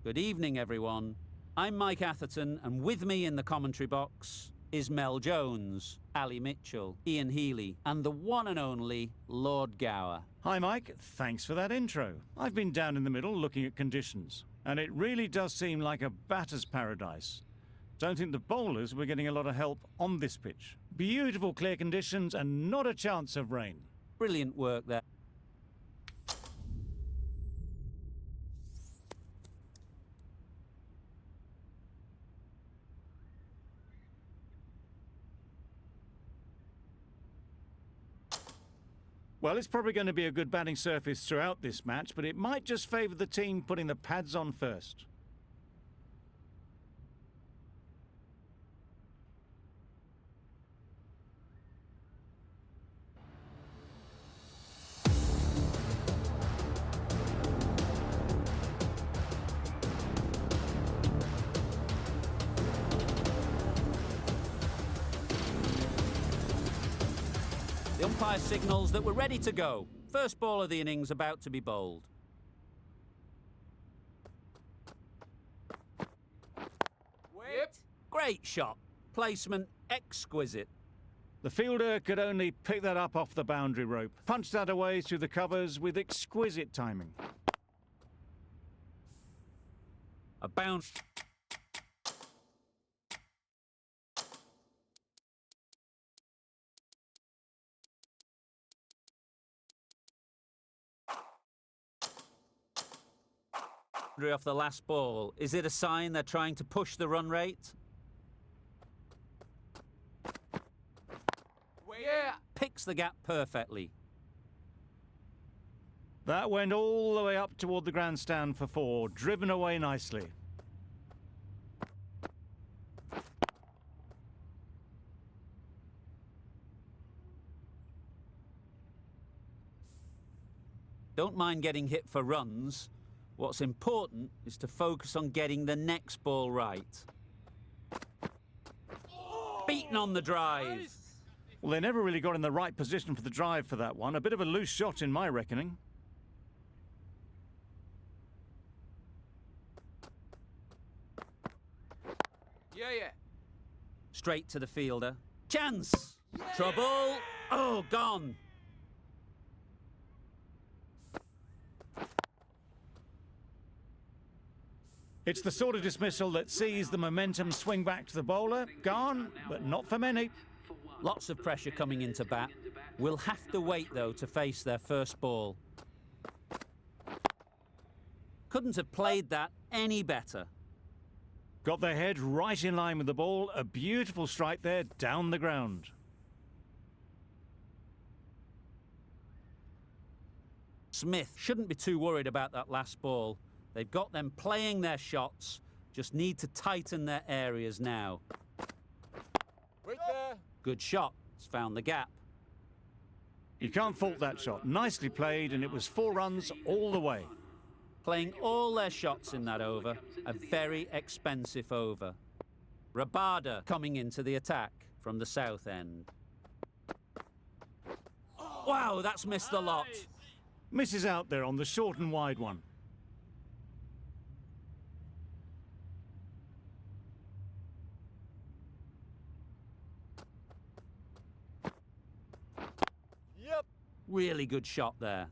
Good evening, everyone. I'm Mike Atherton, and with me in the commentary box is Mel Jones, Ali Mitchell, Ian Healy, and the one and only Lord Gower. Hi Mike, thanks for that intro. I've been down in the middle looking at conditions, and it really does seem like a batter's paradise. Don't think the bowlers were getting a lot of help on this pitch. Beautiful clear conditions and not a chance of rain. Brilliant work there. Well, it's probably going to be a good batting surface throughout this match, but it might just favour the team putting the pads on first. The umpire signals that we're ready to go. First ball of the innings about to be bowled. Wait. Great shot. Placement exquisite. The fielder could only pick that up off the boundary rope. Punched that away through the covers with exquisite timing. A bounce. Off the last ball. Is it a sign they're trying to push the run rate? Yeah. Picks the gap perfectly. That went all the way up toward the grandstand for 4, driven away nicely. Don't mind getting hit for runs. What's important is to focus on getting the next ball right. Beaten on the drive. Nice. Well, they never really got in the right position for the drive for that one. A bit of a loose shot in my reckoning. Yeah. Straight to the fielder. Chance! Trouble! Oh, gone! It's the sort of dismissal that sees the momentum swing back to the bowler. Gone, but not for many. Lots of pressure coming into bat. We'll have to wait, though, to face their first ball. Couldn't have played that any better. Got their head right in line with the ball. A beautiful strike there, down the ground. Smith shouldn't be too worried about that last ball. They've got them playing their shots, just need to tighten their areas now. Wait there. Good shot, it's found the gap. You can't fault that shot. Nicely played, and it was 4 runs all the way. Playing all their shots in that over, a very expensive over. Rabada coming into the attack from the south end. Wow, that's missed the lot. Misses out there on the short and wide one. Yep. Really good shot there.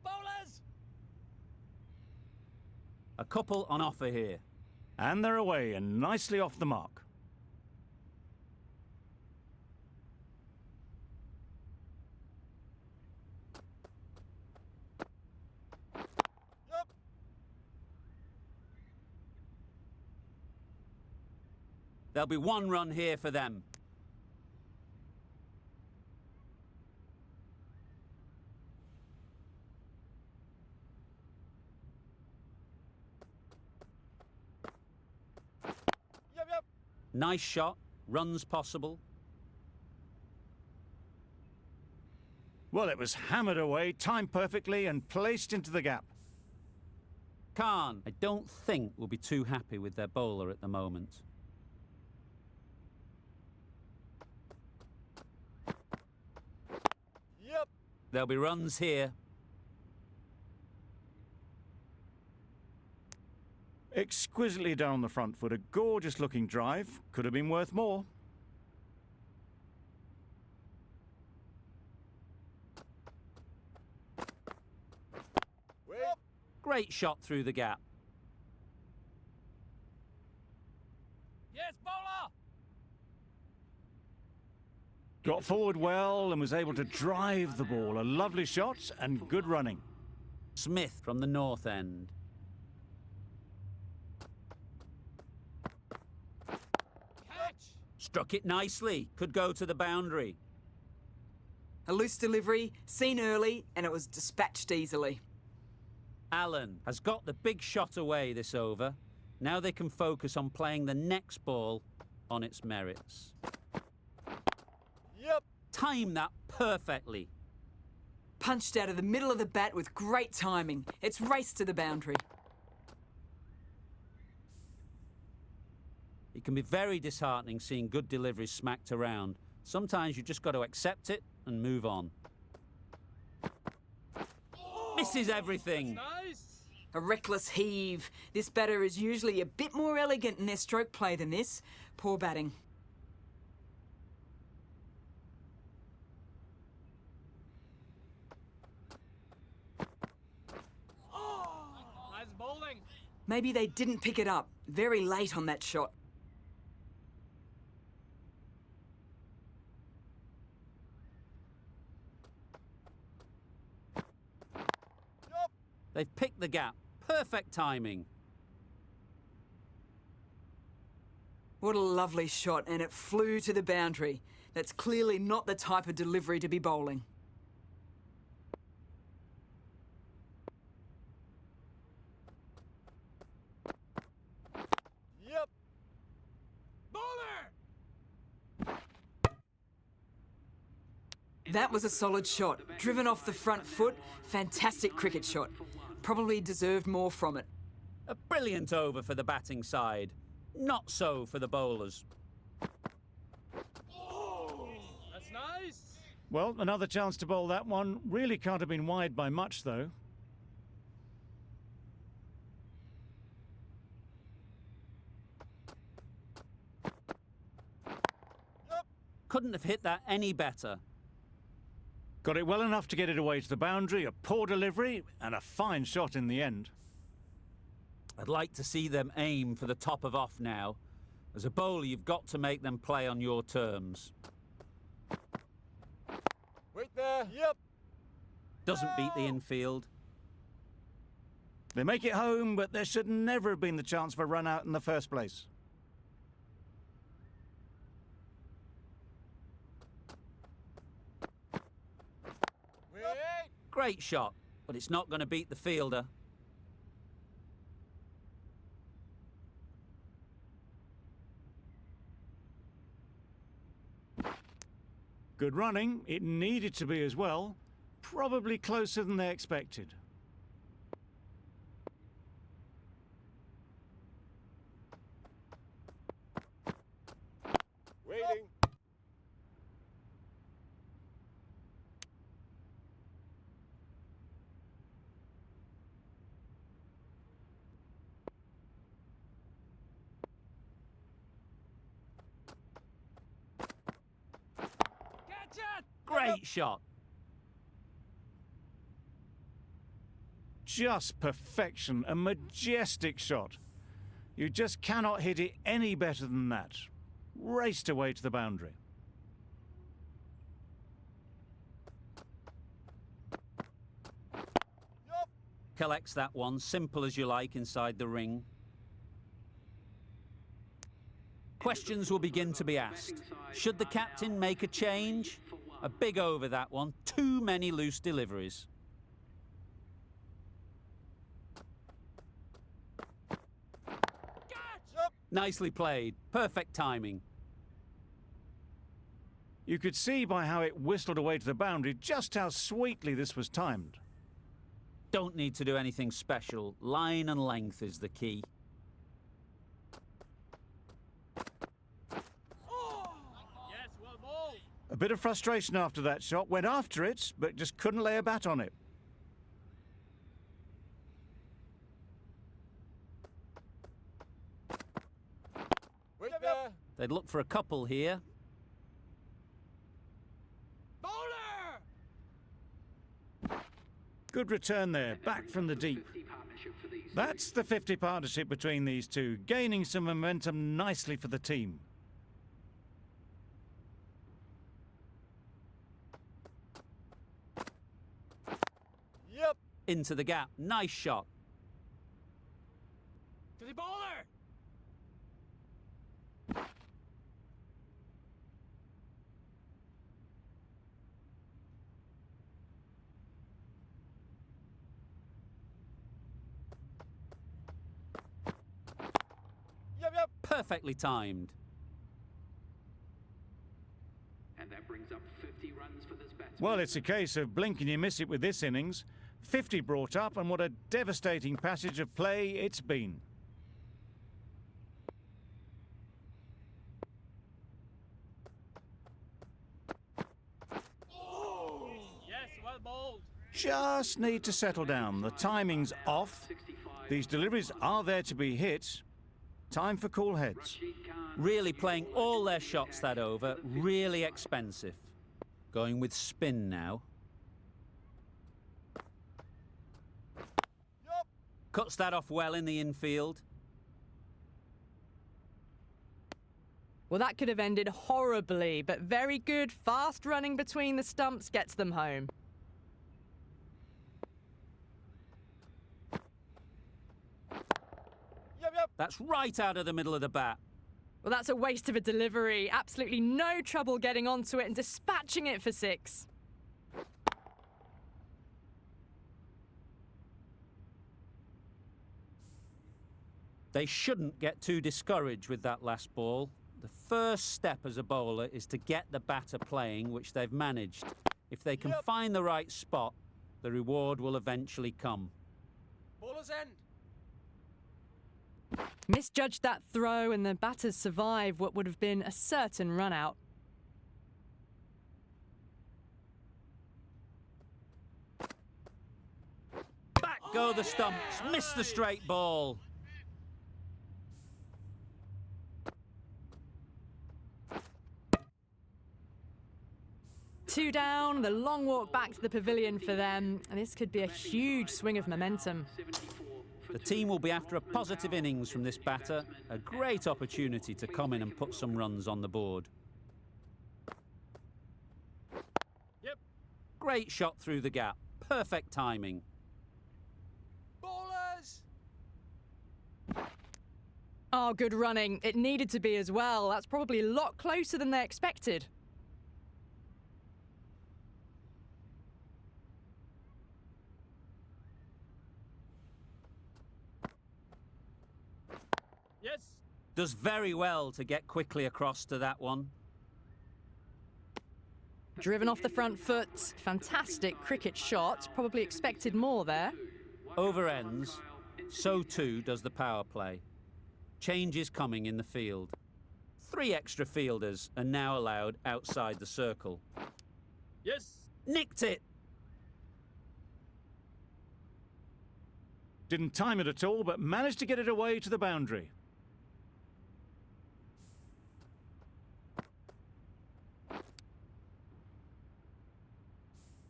Bowlers. A couple on offer here. And they're away and nicely off the mark. Yep. There'll be 1 run here for them. Yep. Nice shot, runs possible. Well, it was hammered away, timed perfectly and placed into the gap. Khan, I don't think will be too happy with their bowler at the moment. Yep. There'll be runs here. Exquisitely done on the front foot, a gorgeous looking drive. Could have been worth more. Wait. Great shot through the gap. Yes, bowler! Got forward well and was able to drive the ball. A lovely shot and good running. Smith from the north end. Catch! Struck it nicely. Could go to the boundary. A loose delivery, seen early, and it was dispatched easily. Allen has got the big shot away this over. Now they can focus on playing the next ball on its merits. Yep. Time that perfectly. Punched out of the middle of the bat with great timing. It's raced to the boundary. It can be very disheartening seeing good deliveries smacked around. Sometimes you just got to accept it and move on. Misses everything. Nice! A reckless heave. This batter is usually a bit more elegant in their stroke play than this. Poor batting. Nice bowling! Maybe they didn't pick it up. Very late on that shot. Yup! They've picked the gap. Perfect timing. What a lovely shot, and it flew to the boundary. That's clearly not the type of delivery to be bowling. Yep! Bowler! That was a solid shot. Driven off the front foot. Fantastic cricket shot. Probably deserved more from it. A brilliant over for the batting side. Not so for the bowlers. That's nice! Well, another chance to bowl that one. Really can't have been wide by much, though. Yep! Couldn't have hit that any better. Got it well enough to get it away to the boundary, a poor delivery, and a fine shot in the end. I'd like to see them aim for the top of off now. As a bowler, you've got to make them play on your terms. Wait there! Yep! Doesn't beat the infield. They make it home, but there should never have been the chance for a run out in the first place. Wait! Great shot, but it's not going to beat the fielder. Good running. It needed to be as well. Probably closer than they expected. Waiting! Catch it! Great shot. Just perfection. A majestic shot. You just cannot hit it any better than that. Raced away to the boundary. Yup! Collects that one, simple as you like, inside the ring. Questions will begin to be asked. Should the captain make a change? A big over that one. Too many loose deliveries. Yup! Nicely played. Perfect timing. You could see by how it whistled away to the boundary just how sweetly this was timed. Don't need to do anything special. Line and length is the key. Yes, well bowled! A bit of frustration after that shot. Went after it, but just couldn't lay a bat on it. Yep, yep. They'd look for a couple here. Bowler! Good return there, back from the deep. That's the 50 partnership between these two, gaining some momentum nicely for the team. Yep. Into the gap. Nice shot. To the bowler! Yep, yep. Perfectly timed. And that brings up 50 runs for this batsman. Well, it's a case of blink and you miss it with this innings. 50 brought up, and what a devastating passage of play it's been. Yes, well bowled. Just need to settle down. The timing's off. These deliveries are there to be hit. Time for cool heads. Really playing all their shots that over. Really expensive. Going with spin now. Yup. Cuts that off well in the infield. Well, that could have ended horribly, but very good, fast running between the stumps gets them home. Yep, yep. That's right out of the middle of the bat. Well, that's a waste of a delivery. Absolutely no trouble getting onto it and dispatching it for 6. They shouldn't get too discouraged with that last ball. The first step as a bowler is to get the batter playing, which they've managed. If they can Yep. find the right spot, the reward will eventually come. Bowler's end. Misjudged that throw and the batters survive what would have been a certain run out. Back go the stumps, miss the straight ball. Two down, the long walk back to the pavilion for them, and this could be a huge swing of momentum. The team will be after a positive innings from this batter, a great opportunity to come in and put some runs on the board. Yep. Great shot through the gap, perfect timing. Bowlers! Oh, good running. It needed to be as well. That's probably a lot closer than they expected. Yes. Does very well to get quickly across to that one. Driven off the front foot. Fantastic cricket shot. Probably expected more there. Over ends, so too does the power play. Change is coming in the field. 3 extra fielders are now allowed outside the circle. Yes. Nicked it! Didn't time it at all, but managed to get it away to the boundary.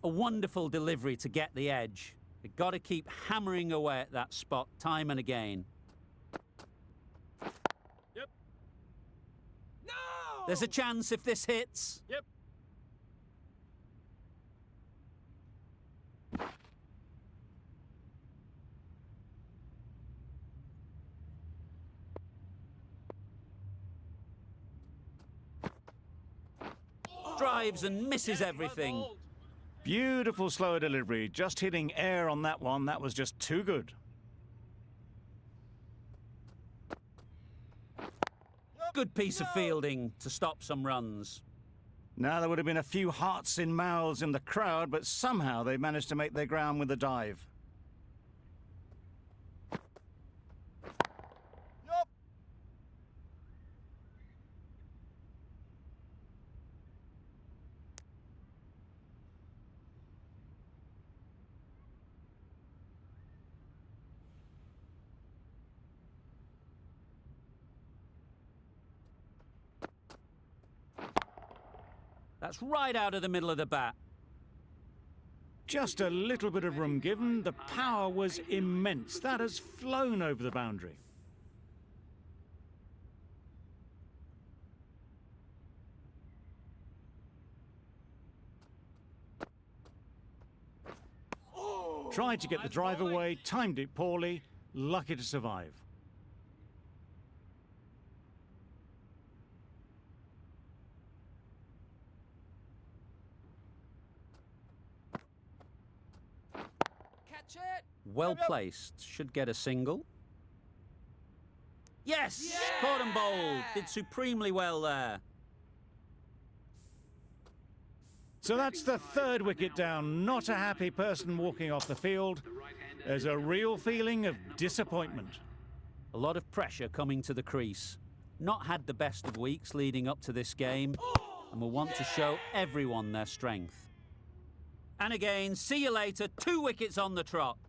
A wonderful delivery to get the edge. They've got to keep hammering away at that spot time and again. Yep. No! There's a chance if this hits. Yep. Drives and misses Yes, everything. well bowled. Beautiful slower delivery, just hitting air on that one. That was just too good. Good piece of fielding to stop some runs. Now there would have been a few hearts in mouths in the crowd, but somehow they managed to make their ground with a dive. Yup. That's right out of the middle of the bat. Just a little bit of room given, the power was immense. That has flown over the boundary. Tried to get the drive away, timed it poorly, lucky to survive. Catch it! Well placed. Should get a single. Yes! Caught and bowled. Did supremely well there. So that's the third wicket down. Not a happy person walking off the field. There's a real feeling of disappointment. A lot of pressure coming to the crease. Not had the best of weeks leading up to this game, and will want to show everyone their strength. And again, see you later. 2 wickets on the trot.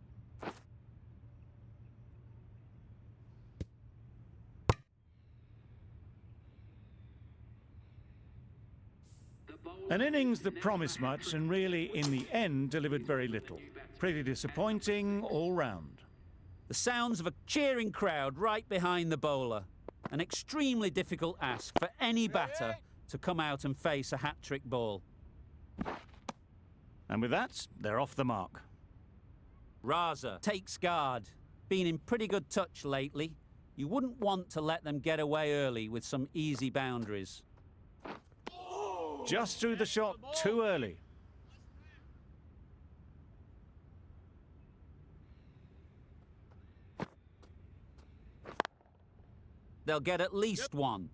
An innings that promised much and really, in the end, delivered very little. Pretty disappointing all round. The sounds of a cheering crowd right behind the bowler. An extremely difficult ask for any batter to come out and face a hat-trick ball. And with that, they're off the mark. Raza takes guard. Been in pretty good touch lately. You wouldn't want to let them get away early with some easy boundaries. Just threw the shot too early. They'll get at least one.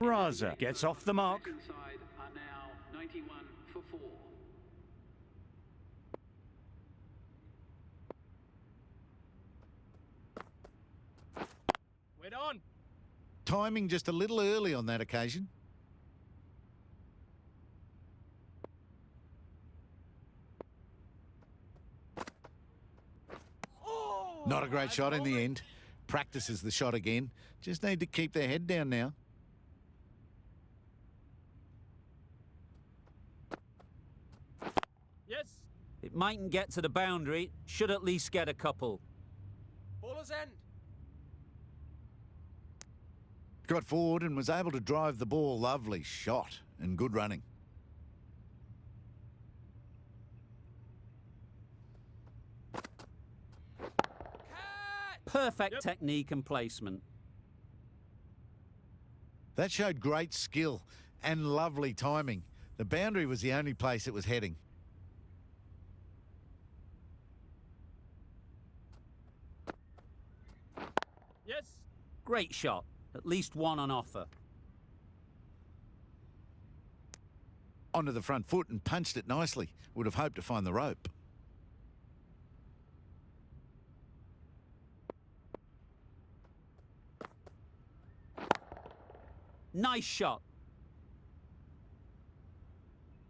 Raza gets off the mark. Side are now 91 for 4. Went on. Timing just a little early on that occasion. Not a great shot in the end. Practices the shot again. Just need to keep their head down now. Yes. It mightn't get to the boundary. Should at least get a couple. Bowler's end. Got forward and was able to drive the ball. Lovely shot and good running. Perfect technique and placement. That showed great skill and lovely timing. The boundary was the only place it was heading. Yes. Great shot. At least one on offer. Onto the front foot and punched it nicely. Would have hoped to find the rope. Nice shot.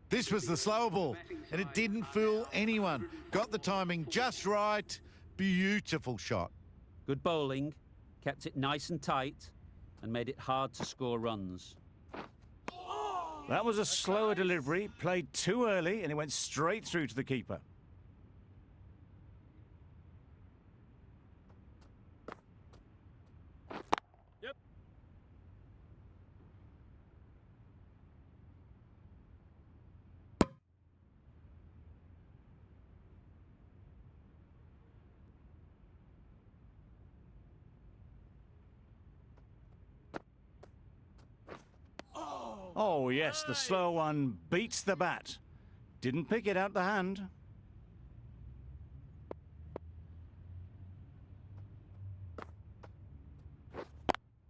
This was the slower ball, and it didn't fool anyone. Got the timing just right. Beautiful shot. Good bowling. Kept it nice and tight and made it hard to score runs. That was a slower delivery, played too early, and it went straight through to the keeper. Yep. Oh yes, the slow one beats the bat. Didn't pick it out the hand.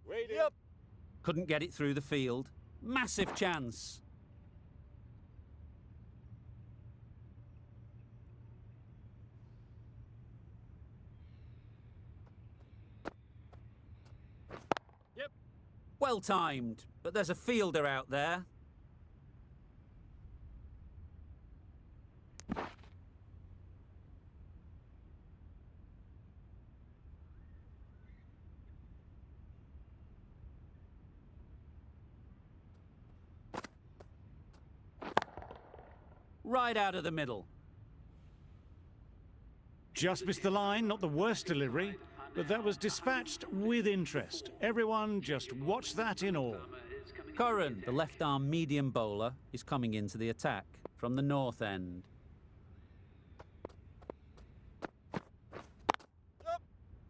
Waiting. Yep. Couldn't get it through the field. Massive chance. Yep. Well timed, but there's a fielder out there. right out of the middle. Just missed the line, not the worst delivery, but that was dispatched with interest. Everyone just watch that in awe. Curran, the left-arm medium bowler, is coming into the attack from the north end.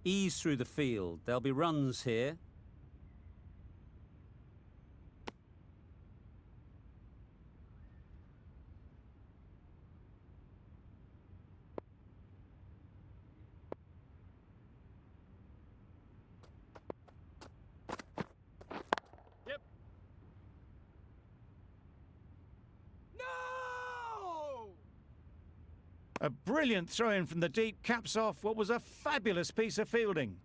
Ease through the field. There'll be runs here. Yep. No! A brilliant throw-in from the deep caps off what was a fabulous piece of fielding.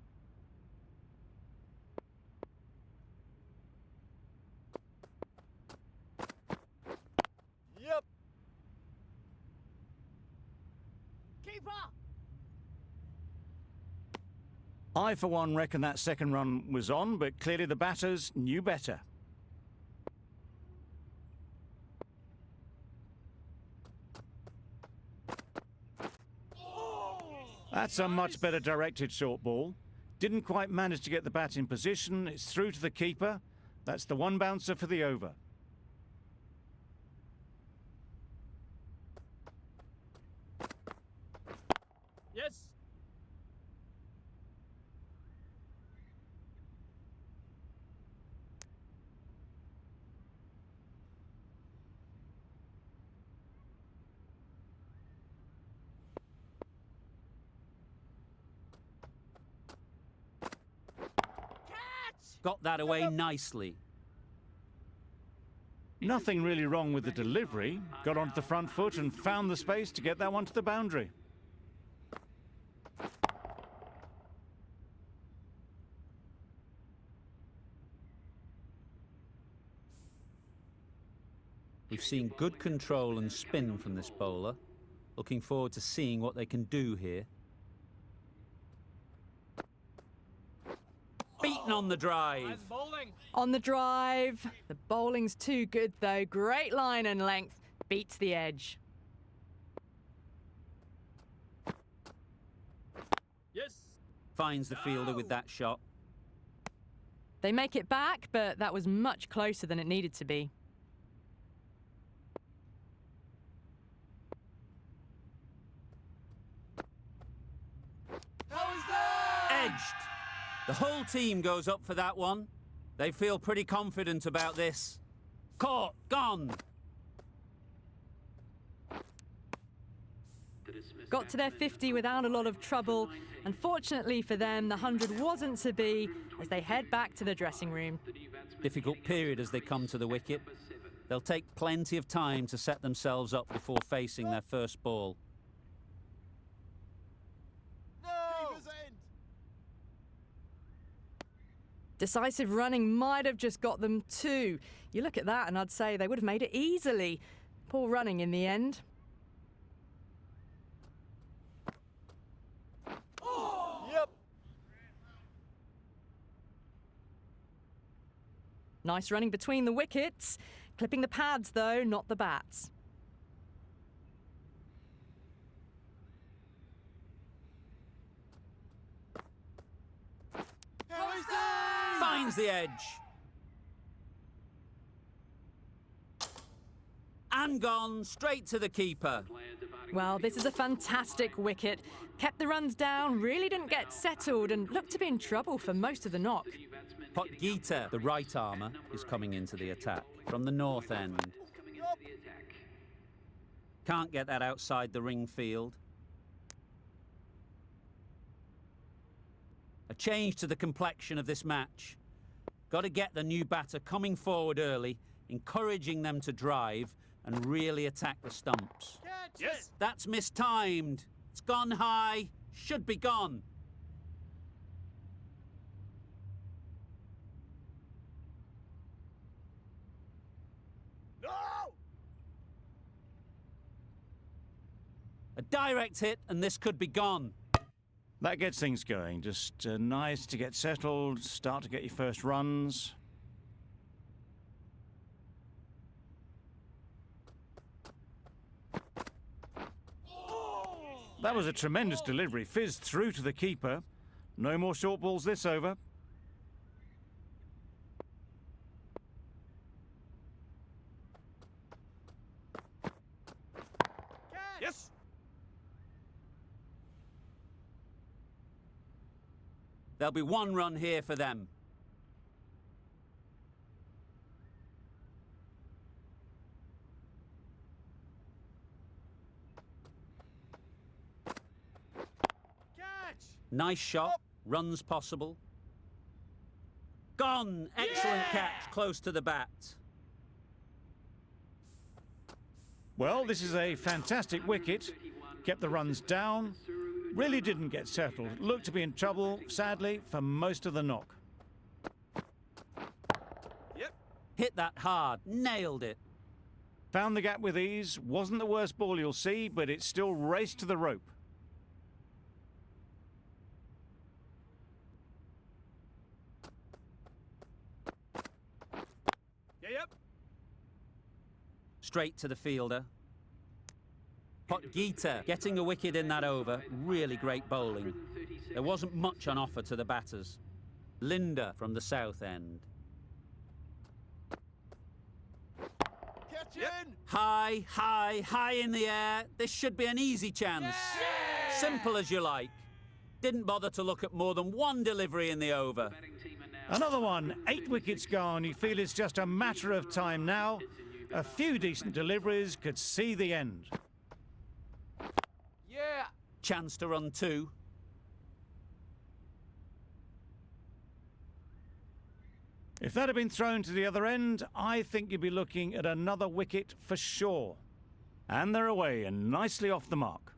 Yep. Keeper! I, for one, reckon that second run was on, but clearly the batters knew better. That's a much better directed short ball. Didn't quite manage to get the bat in position. It's through to the keeper. That's the one bouncer for the over. Yes. Got that away nicely. Nothing really wrong with the delivery. Got onto the front foot and found the space to get that one to the boundary. We've seen good control and spin from this bowler. Looking forward to seeing what they can do here. Beaten on the drive. I'm bowling. On the drive. The bowling's too good, though. Great line and length. Beats the edge. Yes. Finds the fielder with that shot. They make it back, but that was much closer than it needed to be. How is that? Edged. The whole team goes up for that one. They feel pretty confident about this. Caught. Gone. Got to their 50 without a lot of trouble. Unfortunately for them, the 100 wasn't to be as they head back to the dressing room. Difficult period as they come to the wicket. They'll take plenty of time to set themselves up before facing their first ball. No. Keeper's end. Decisive running might have just got them two. You look at that and I'd say they would have made it easily. Poor running in the end. Yep. Nice running between the wickets. Clipping the pads though, not the bats. How is that? Finds the edge. And gone straight to the keeper. Well, this is a fantastic wicket. Kept the runs down, really didn't get settled and looked to be in trouble for most of the knock. Potgieter, the right armour, is coming into the attack from the north end. Can't get that outside the ring field. A change to the complexion of this match. Got to get the new batter coming forward early, encouraging them to drive and really attack the stumps. Catch yes. That's mistimed. It's gone high. Should be gone. No. A direct hit and this could be gone. That gets things going. Just nice to get settled, start to get your first runs. That was a tremendous delivery. Fizzed through to the keeper. No more short balls this over. Yes. There'll be one run here for them. Catch. Nice shot. Runs possible. Gone! Excellent catch, close to the bat. Well, this is a fantastic wicket. Kept the runs down. Really didn't get settled. Looked to be in trouble, sadly, for most of the knock. Yep. Hit that hard. Nailed it. Found the gap with ease. Wasn't the worst ball you'll see, but it still raced to the rope. Yeah, yep. Straight to the fielder. Potgieter getting a wicket in that over. Really great bowling. There wasn't much on offer to the batters. Linda from the south end. Catch Yep. in. High, high, high in the air. This should be an easy chance. Simple as you like. Didn't bother to look at more than one delivery in the over. Another one, 8 wickets gone. You feel it's just a matter of time now. A few decent deliveries could see the end. Yeah. Chance to run 2. If that had been thrown to the other end, I think you'd be looking at another wicket for sure. And they're away and nicely off the mark.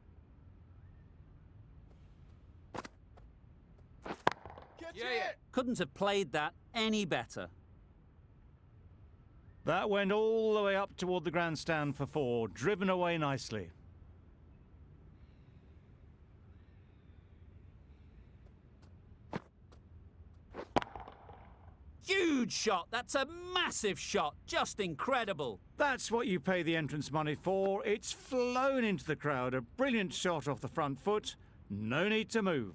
Catch Yeah. it. Couldn't have played that any better. That went all the way up toward the grandstand for 4, driven away nicely. Huge shot. That's a massive shot. Just incredible. That's what you pay the entrance money for. It's flown into the crowd. A brilliant shot off the front foot. No need to move.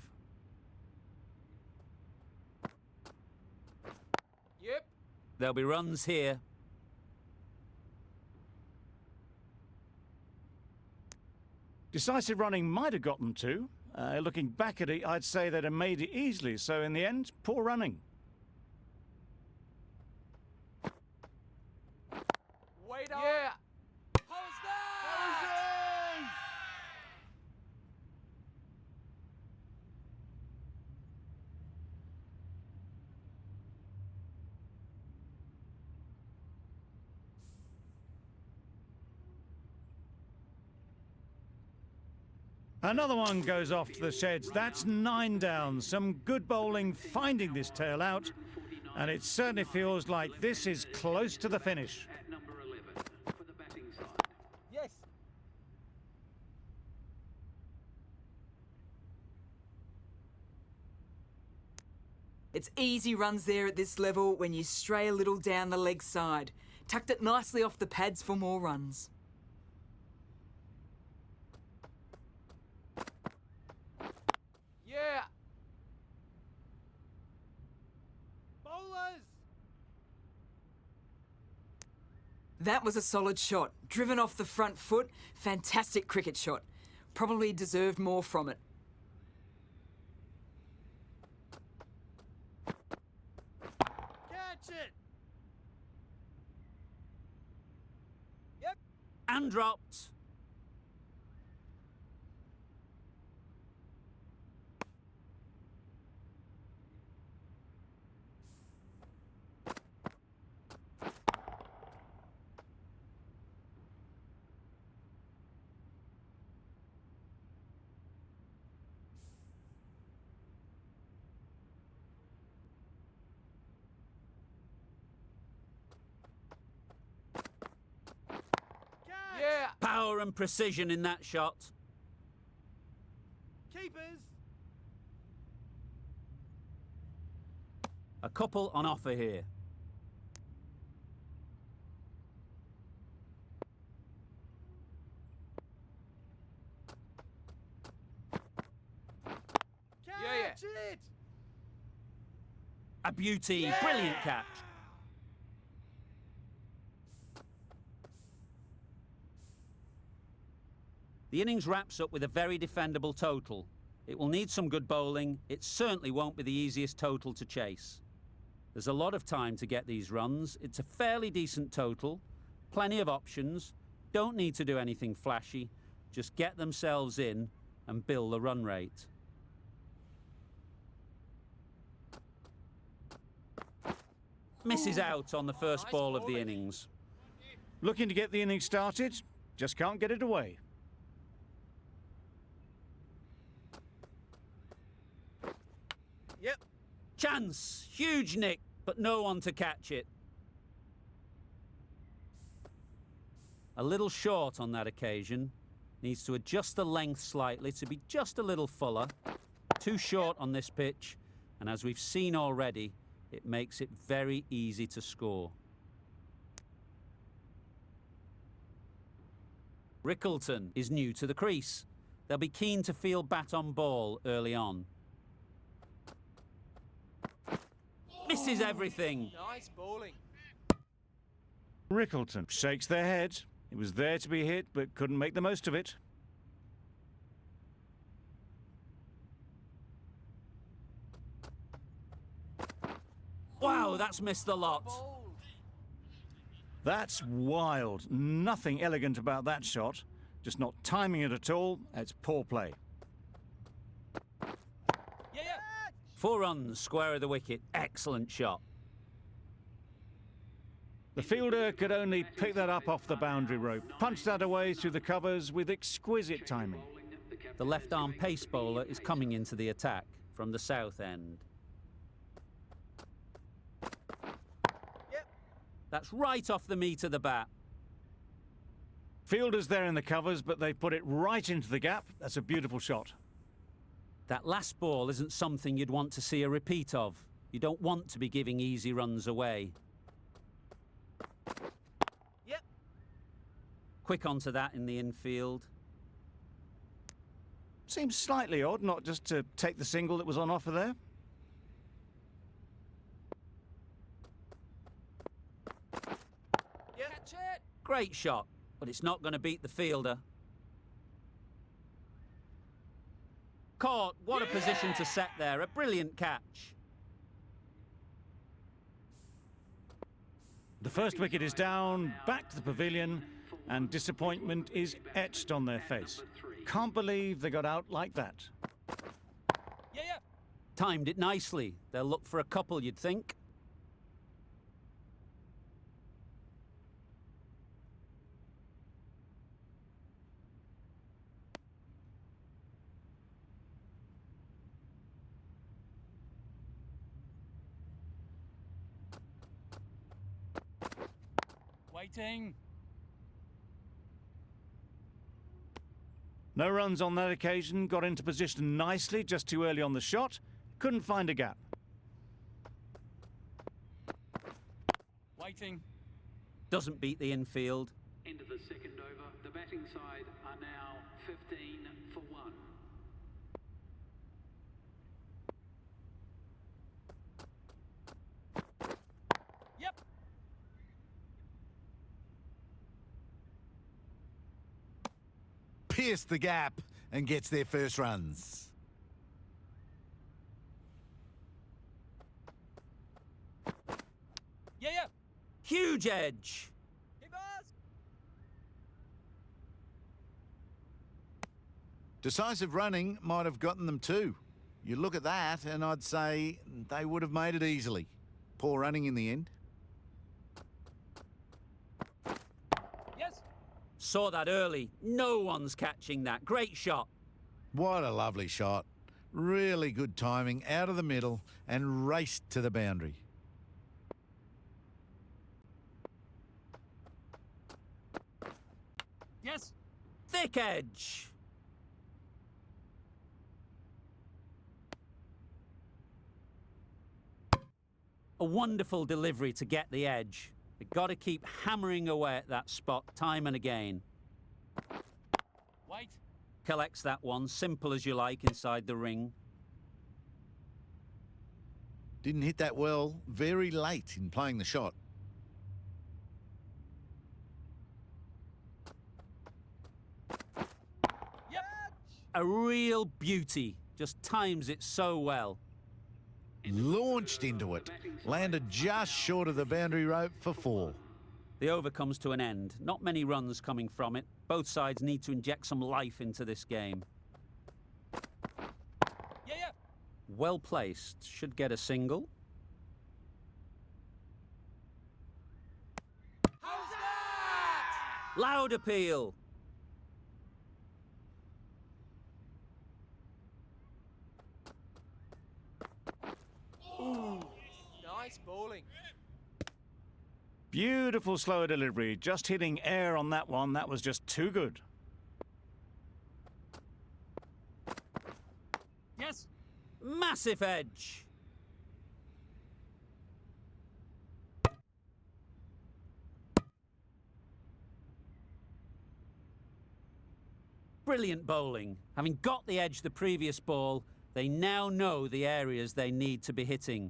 Yep. There'll be runs here. Decisive running might have got them to. Looking back at it, I'd say they'd have made it easily. So in the end, poor running. Wait on. Yeah. How's that? Another one goes off the sheds. That's 9 down. Some good bowling finding this tail out. And it certainly feels like this is close to the finish. At number 11 for the batting side. Yes. It's easy runs there at this level when you stray a little down the leg side. Tucked it nicely off the pads for more runs. Yeah. Bowlers. That was a solid shot. Driven off the front foot. Fantastic cricket shot. Probably deserved more from it. Catch it. And dropped. Yeah. Power and precision in that shot. Keepers. A couple on offer here. it! A beauty, brilliant catch. The innings wraps up with a very defendable total. It will need some good bowling. It certainly won't be the easiest total to chase. There's a lot of time to get these runs. It's a fairly decent total. Plenty of options. Don't need to do anything flashy. Just get themselves in and build the run rate. Misses out on the first ball of the innings. Looking to get the innings started, just can't get it away. Yep. Chance! Huge nick, but no one to catch it. A little short on that occasion. Needs to adjust the length slightly to be just a little fuller. Too short on this pitch, and as we've seen already, it makes it very easy to score. Rickleton is new to the crease. They'll be keen to feel bat on ball early on. Misses everything. Nice bowling. Rickleton shakes their head. It was there to be hit, but couldn't make the most of it. Wow, that's missed the lot. Bowled. That's wild. Nothing elegant about that shot. Just not timing it at all. It's poor play. Yeah. 4 runs, square of the wicket. Excellent shot. The fielder could only pick that up off the boundary rope. Punched that away through the covers with exquisite timing. The left-arm pace bowler is coming into the attack from the south end. Yep. That's right off the meat of the bat. Fielder's there in the covers, but they put it right into the gap. That's a beautiful shot. That last ball isn't something you'd want to see a repeat of. You don't want to be giving easy runs away. Yep. Quick onto that in the infield. Seems slightly odd not just to take the single that was on offer there. Yep. Catch it. Great shot, but it's not going to beat the fielder. Caught. What a position to set there. A brilliant catch. The first wicket is down, back to the pavilion, and disappointment is etched on their face. Can't believe they got out like that. Yeah. Timed it nicely. They'll look for a couple, you'd think. Waiting. No runs on that occasion, got into position nicely, just too early on the shot. Couldn't find a gap. Waiting. Doesn't beat the infield. End of the second over. The batting side are now 15 for 1. Yep. Pierced the gap and gets their first runs. Yeah. Huge edge. Keep us. Decisive running might have gotten them too. You look at that and I'd say they would have made it easily. Poor running in the end. Yes. Saw that early. No one's catching that. Great shot. What a lovely shot. Really good timing out of the middle and raced to the boundary. Yes. Thick edge. A wonderful delivery to get the edge. They've got to keep hammering away at that spot time and again. Wait. Collects that one, simple as you like, inside the ring. Didn't hit that well very late in playing the shot. Yep. A real beauty. Just times it so well. Launched into it. Landed just short of the boundary rope for 4. The over comes to an end. Not many runs coming from it. Both sides need to inject some life into this game. Yeah. Well placed. Should get a single. How's that? Loud appeal. Ooh, nice bowling. Beautiful slower delivery. Just hitting air on that one. That was just too good. Yes. Massive edge. Brilliant bowling. Having got the edge the previous ball, they now know the areas they need to be hitting.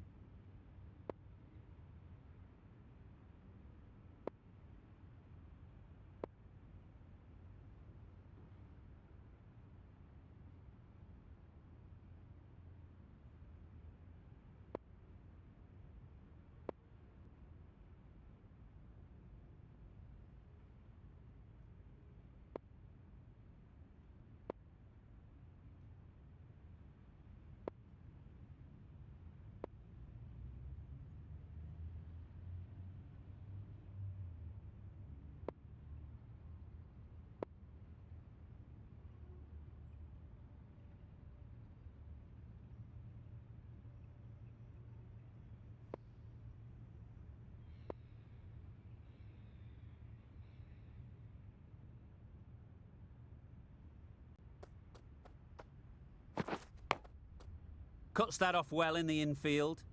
Cuts that off well in the infield.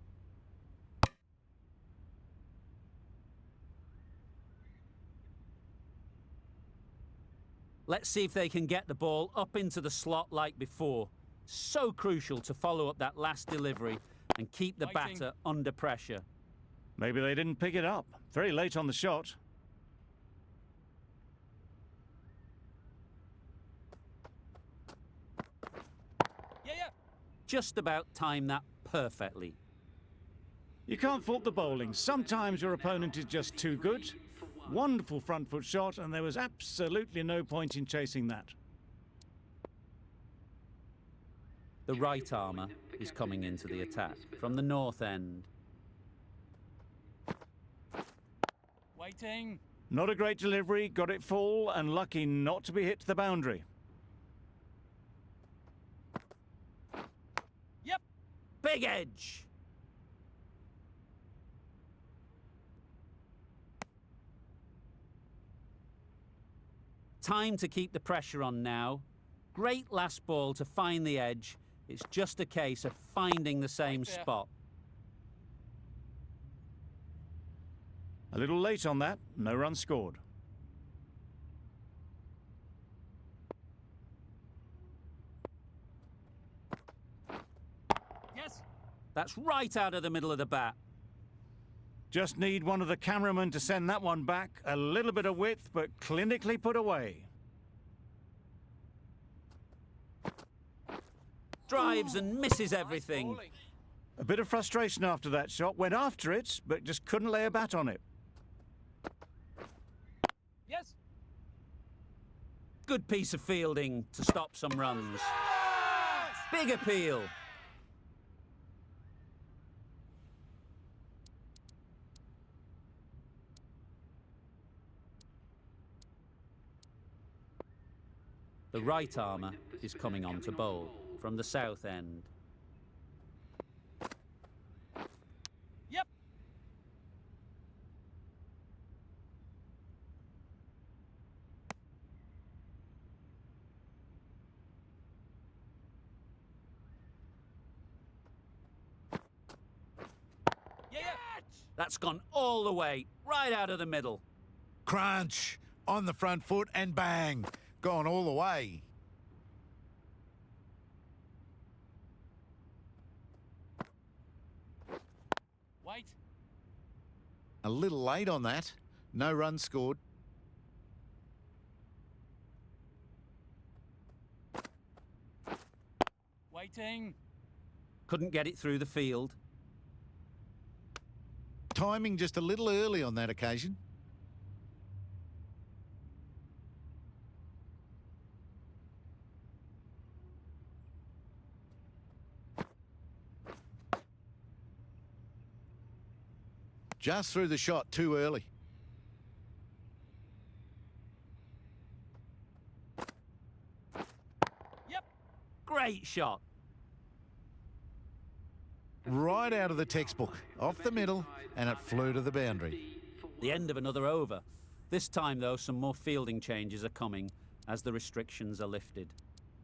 Let's see if they can get the ball up into the slot like before. So crucial to follow up that last delivery and keep the Waiting. batter under pressure. Maybe they didn't pick it up. Very late on the shot. Yeah. Just about timed that perfectly. You can't fault the bowling. Sometimes your opponent is just too good. Wonderful front foot shot, and there was absolutely no point in chasing that. The right armour is coming into the attack from the north end. Waiting. Not a great delivery, got it full, and lucky not to be hit to the boundary. Yep. Big edge. Time to keep the pressure on now. Great last ball to find the edge. It's just a case of finding the same Right there. spot. A little late on that, no run scored. Yes. That's right out of the middle of the bat. Just need one of the cameramen to send that one back. A little bit of width, but clinically put away. Drives and misses everything. Nice bowling. A bit of frustration after that shot. Went after it, but just couldn't lay a bat on it. Yes. Good piece of fielding to stop some runs. Big appeal. The right armour is coming on to bowl from the south end. Yep. Yeah. That's gone all the way, right out of the middle. Crunch on the front foot and bang. Gone all the way. A little late on that. No runs scored. Waiting. Couldn't get it through the field. Timing just a little early on that occasion. Just threw the shot too early. Yep. Great shot. Right out of the textbook, off the middle, and it flew to the boundary. The end of another over. This time, though, some more fielding changes are coming as the restrictions are lifted.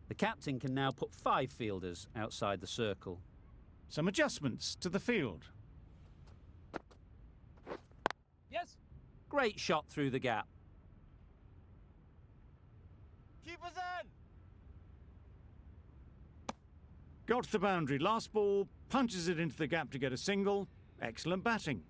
The captain can now put 5 fielders outside the circle. Some adjustments to the field. Yes. Great shot through the gap. Keepers in. Got to the boundary. Last ball, punches it into the gap to get a single. Excellent batting.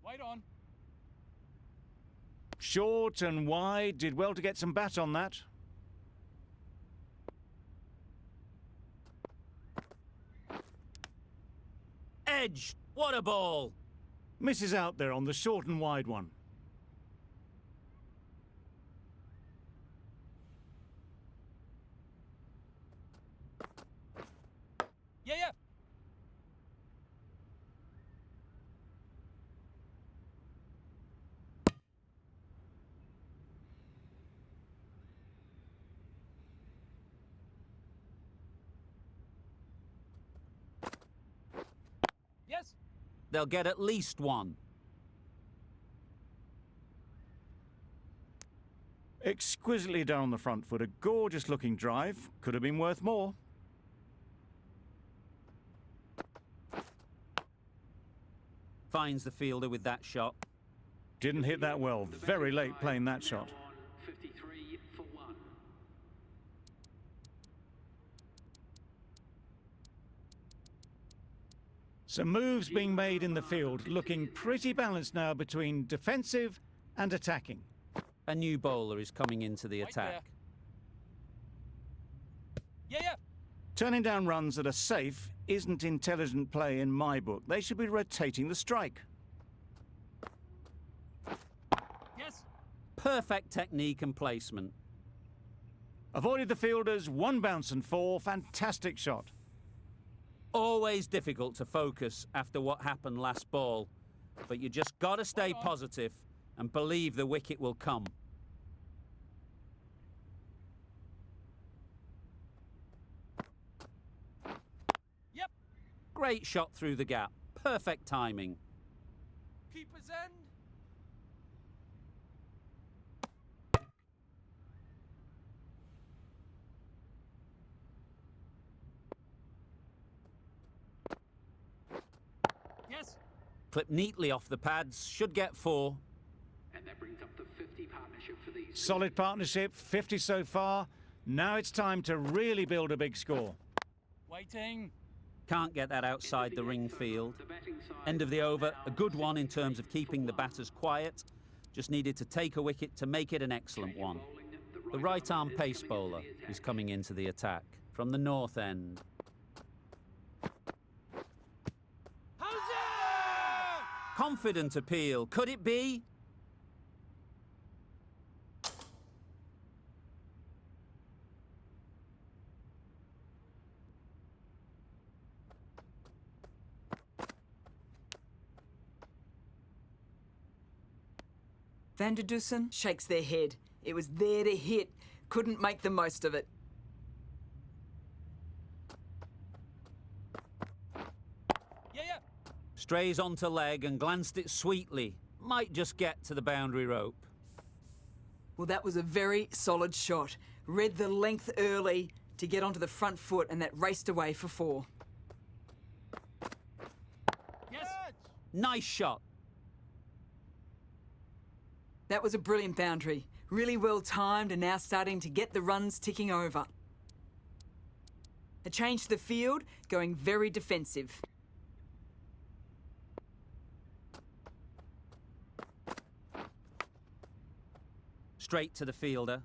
Wait on. Short and wide. Did well to get some bat on that. Edge! What a ball! Misses out there on the short and wide one. Yeah, yeah. Yes. They'll get at least 1. Exquisitely done on the front foot. A gorgeous looking drive. Could have been worth more. Finds the fielder with that shot. Didn't hit that well. Very late playing that shot. 53 for 1. Some moves being made in the field, looking pretty balanced now between defensive and attacking. A new bowler is coming into the Right there. attack. Yeah, yeah. Turning down runs that are safe isn't intelligent play in my book. They should be rotating the strike. Yes. Perfect technique and placement. Avoided the fielders, 1 bounce and 4. Fantastic shot. Always difficult to focus after what happened last ball, but you just got to stay positive and believe the wicket will come. Yep. Great shot through the gap. Perfect timing. Keepers end. Yes. Clipped neatly off the pads. Should get 4. And that brings up the 50 partnership for these. Solid partnership, 50 so far. Now it's time to really build a big score. Waiting. Can't get that outside the ring field. End of the over. A good one in terms of keeping the batters quiet. Just needed to take a wicket to make it an excellent one. Bowling the The right arm pace bowler is coming into the attack from the north end. Confident appeal, could it be? Van der Dussen shakes their head. It was there to hit. Couldn't make the most of it. Yeah. Strays onto leg and glanced it sweetly. Might just get to the boundary rope. Well, that was a very solid shot. Read the length early to get onto the front foot, and that raced away for 4. Yes. Nice shot. That was a brilliant boundary. Really well timed and now starting to get the runs ticking over. A change to the field, going very defensive. Straight to the fielder.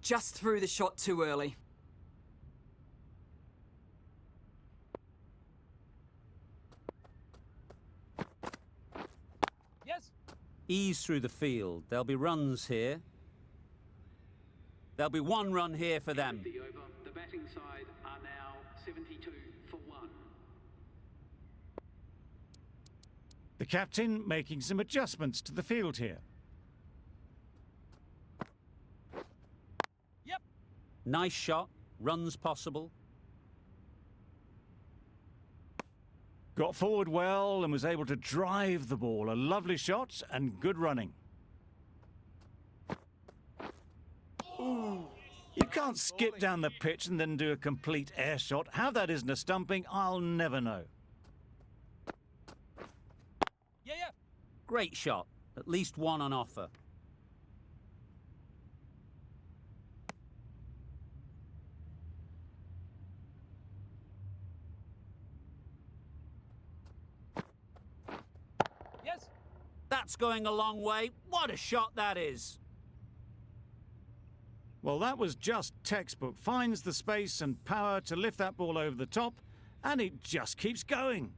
Just threw the shot too early. Yes. Ease through the field. There'll be runs here. There'll be 1 run here for them. The over. The batting side are now 72 for 1. The captain making some adjustments to the field here. Yep. Nice shot. Runs possible. Got forward well and was able to drive the ball. A lovely shot and good running. You can't skip down the pitch and then do a complete air shot. How that isn't a stumping, I'll never know. Yeah. Great shot. At least 1 on offer. Yes. That's going a long way. What a shot that is. Well, that was just textbook. Finds the space and power to lift that ball over the top, and it just keeps going.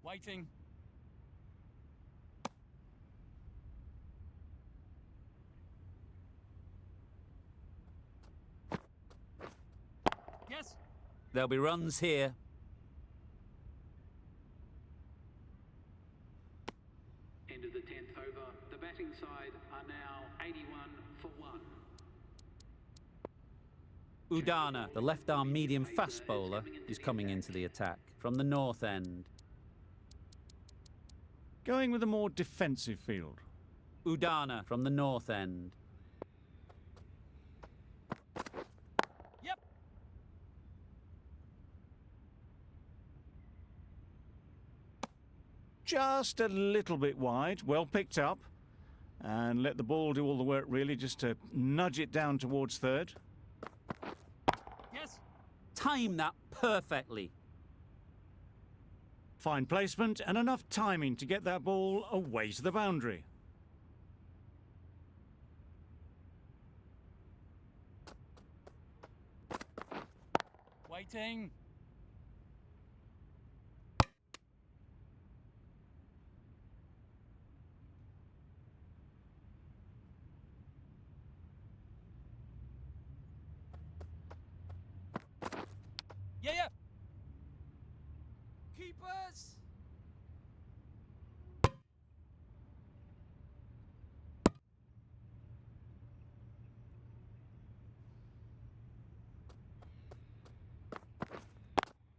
Waiting. Yes. There'll be runs here. End of the 10th over. The batting side are now 81 for 1. Udana, the left-arm medium fast bowler, is coming into the attack from the north end. Going with a more defensive field. Udana from the north end. Yep. Just a little bit wide, well picked up. And let the ball do all the work really, just to nudge it down towards third. Yes. Time that perfectly. Fine placement and enough timing to get that ball away to the boundary. Waiting. Yeah. Keepers.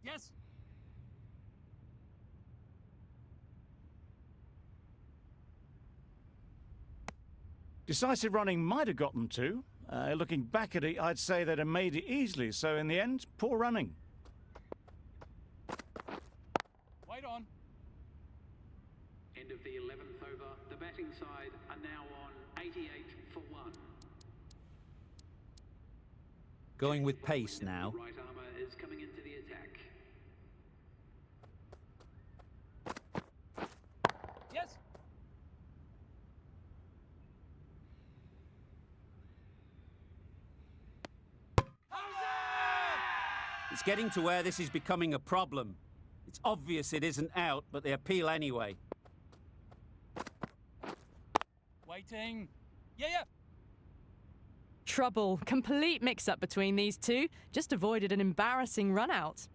Yes. Decisive running might have got them to. Looking back at it, I'd say they'd have made it easily. So in the end, poor running. Wait on. End of the 11th over. The batting side are now on 88 for 1. Going with pace now. Right armour is coming into the attack. Yes. It's getting to where this is becoming a problem. It's obvious it isn't out, but they appeal anyway. Waiting. Yeah. Trouble. Complete mix-up between these two. Just avoided an embarrassing run-out.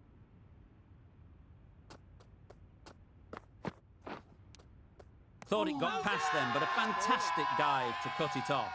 Thought it got past them, but a fantastic dive to cut it off.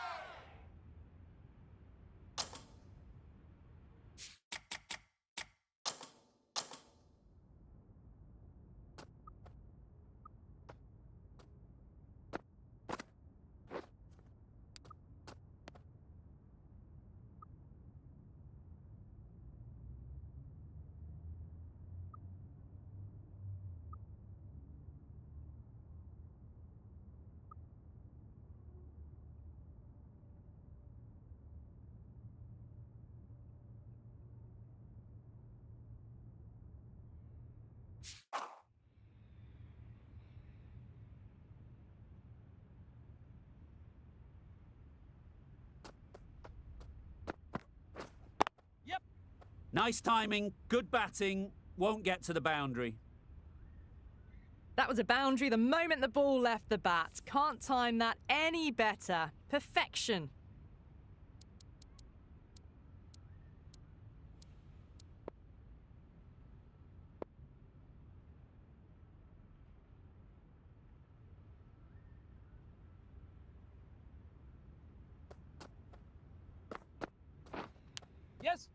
Yep. Nice timing, good batting, won't get to the boundary. That was a boundary the moment the ball left the bat. Can't time that any better. Perfection. Yes.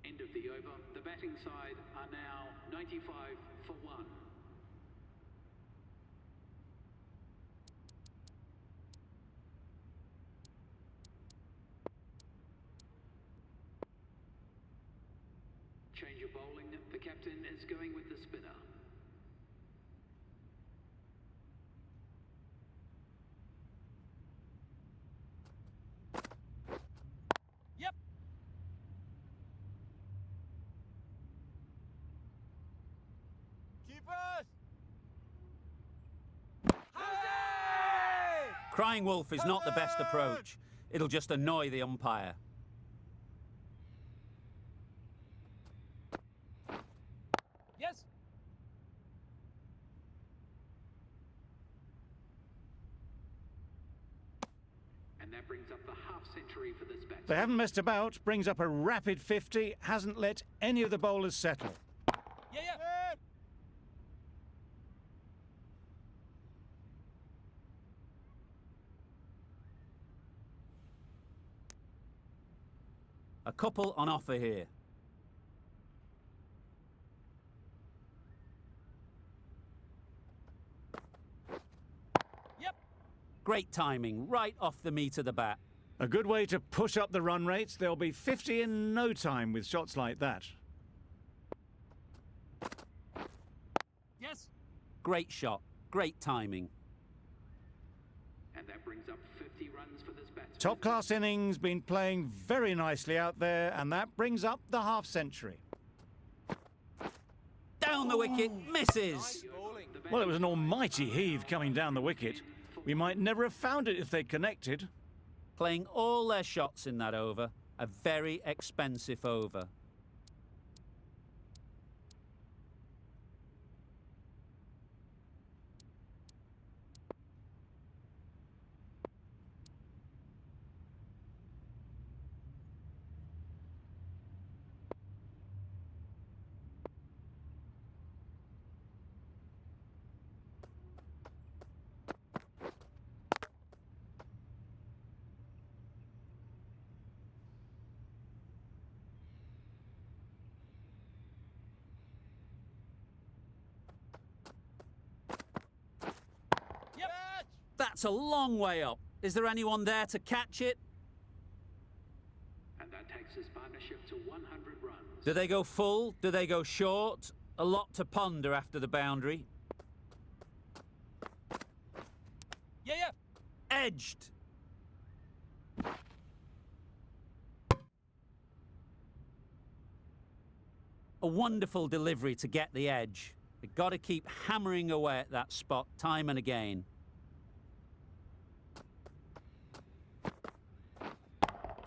End of the over. The batting side are now 95 for 1. Change of bowling. The captain is going with the spinner. Yep. Keepers. Crying wolf is not the best approach. It'll just annoy the umpire. Yes. And that brings up the half century for this batsman. They haven't messed about, brings up a rapid 50, hasn't let any of the bowlers settle. Yeah. A couple on offer here. Yep. Great timing, right off the meat of the bat. A good way to push up the run rates. They'll be 50 in no time with shots like that. Yes. Great shot, great timing. And that brings up 50 runs for this batsman. Top-class innings, been playing very nicely out there, and that brings up the half century. Down the wicket, misses. Well, it was an almighty heave coming down the wicket. We might never have found it if they'd connected. Playing all their shots in that over. A very expensive over. Yep. That's a long way up. Is there anyone there to catch it? And that takes his partnership to 100 runs. Do they go full? Do they go short? A lot to ponder after the boundary. Yeah. Edged. A wonderful delivery to get the edge. They've got to keep hammering away at that spot time and again.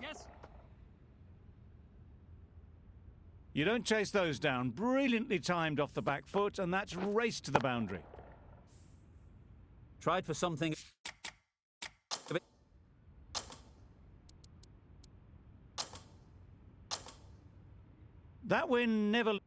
Yes. You don't chase those down. Brilliantly timed off the back foot, and that's race to the boundary. Tried for something a bit. That win never...